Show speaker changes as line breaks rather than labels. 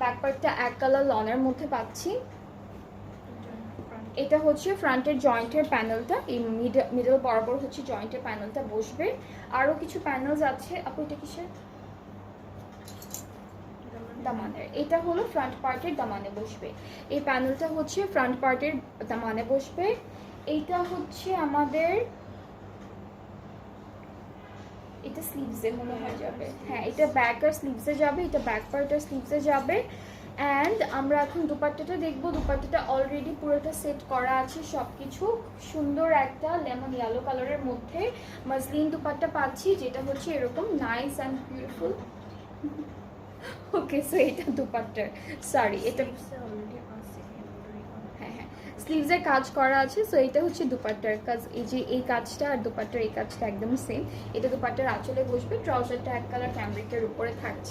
Back পার্টটা এক colour লনের মধ্যে পাচ্ছি। এটা হচ্ছে ফ্রন্টের জয়েন্টের প্যানেলটা, এই মিডল বরাবর হচ্ছে জয়েন্টের প্যানেলটা বসবে। আরও কিছু প্যানেলস আছে। আপু এটা কিসের? দামানের। এটা হলো ফ্রন্ট পার্টের দামানে বসবে। এই প্যানেলটা হচ্ছে ফ্রন্ট পার্টের দামানে বসবে। এইটা হচ্ছে আমাদের, এটা স্লিভসে মনে হয় যাবে। হ্যাঁ, এটা ব্যাক আর স্লিভসে যাবে, এটা ব্যাক পার্ট আর স্লিভসে যাবে। অ্যান্ড আমরা এখন দুপাট্টাটা দেখবো। দুপাট্টাটা অলরেডি পুরোটা সেট করা আছে সব কিছু। সুন্দর একটা লেমন ইয়েলো কালারের মধ্যে মাসলিন দুপাট্টা পাচ্ছি, যেটা হচ্ছে এরকম nice and beautiful. Okay, so এটা দুপাট্টার, সরি এটা স্লিভসের কাজ করা আছে। সো এটা হচ্ছে দুপাট্টার কাজ, এই যে এই কাজটা আর দুপাট্টার এই কাজটা একদম সেম। এটা দুপাট্টার আঁচলে বসবে। ট্রাউজারটা এক কালার ক্যামব্রিকের উপরে থাকছে।